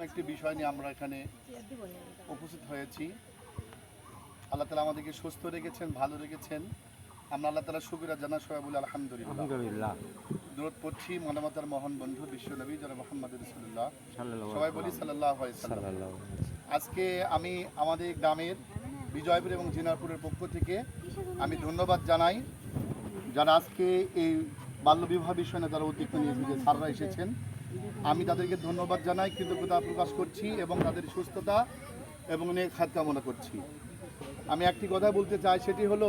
একটি বিষয় নিয়ে আমরা এখানে উপস্থিত হয়েছি। আল্লাহ তাআলা আমাদেরকে সুস্থ রেখেছেন, ভালো রেখেছেন। আমরা আল্লাহ তাআলার শুকরিয়া জানাই, সবাই বলি আলহামদুলিল্লাহ। দরুদ পড়ছি মানবতার মহান বন্ধু বিশ্বনবী জনাব মুহাম্মদ রাসূলুল্লাহ, সবাই বলি সাল্লাল্লাহু আলাইহি ওয়াসাল্লাম। আজকে আমি আমাদের গ্রামের বিজয়পুর এবং জিনারপুরের পক্ষ থেকে আমি ধন্যবাদ জানাই যারা আজকে এই বাল্যবিবাহ বিষয় নিয়ে যারা উদ্যোগ নিয়েছে, যে স্যাররা এসেছেন, আমি তাদেরকে ধন্যবাদ জানাই, কৃতজ্ঞতা প্রকাশ করছি এবং তাদের সুস্থতা এবং নেক হাত কামনা করছি। আমি একটি কথা বলতে চাই, সেটি হলো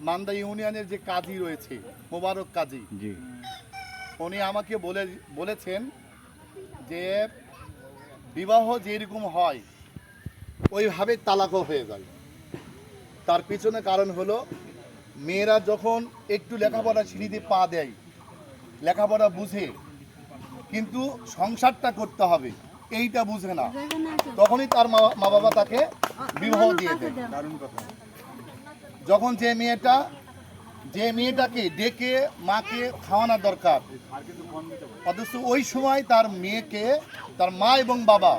মান্দা ইউনিয়নের যে কাজী রয়েছে, মোবারক কাজী, উনি আমাকে বলেছেন যে বিবাহ যেরকম হয় ওইভাবে তালাকও হয়ে যায়। তার পিছনে কারণ হলো মেয়েরা যখন একটু লেখাপড়া সিঁড়িতে পা দেয়, লেখাপড়া বুঝে, কিন্তু সংসারটা করতে হবে এইটা বুঝে না, তখনই তার মা বাবা তাকে বিবাহ দিয়ে দেয়। যখন যে মেয়েটাকে ডেকে মাকে খাওয়ানো দরকার, অথচ ওই সময় তার মেয়েকে তার মা এবং বাবা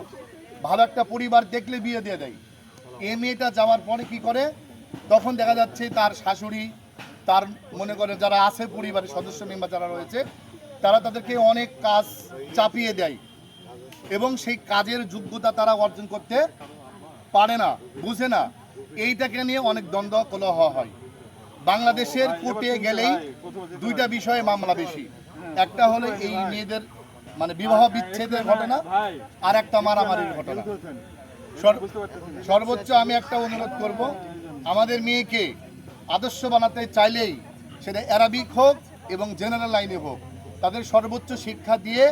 ভালো একটা পরিবার দেখলে বিয়ে দিয়ে দেয়। এই মেয়েটা যাওয়ার পরে কি করে, তখন দেখা যাচ্ছে তার শাশুড়ি, তার মনে করে যারা আছে পরিবারের সদস্য মেম্বার যারা রয়েছে, তারা তাদেরকে অনেক কাজ চাপিয়ে দেয় এবং সেই কাজের যোগ্যতা তারা অর্জন করতে পারে না, বুঝে না। এইটাকে নিয়ে অনেক দ্বন্দ্ব কলহ হয়। বাংলাদেশের কোর্টে গেলেই দুইটা বিষয়ে মামলা বেশি, একটা হলো এই মেয়েদের মানে বিবাহ বিচ্ছেদের ঘটনা, আর একটা মারামারির ঘটনা। সর্বোচ্চ আমি একটা অনুরোধ করব, আমাদের মেয়েকে আদর্শ বানাতে চাইলেই সেটা অ্যারাবিক হোক এবং জেনারেল লাইনে হোক, তাদের সর্বোচ্চ শিক্ষা দিয়ে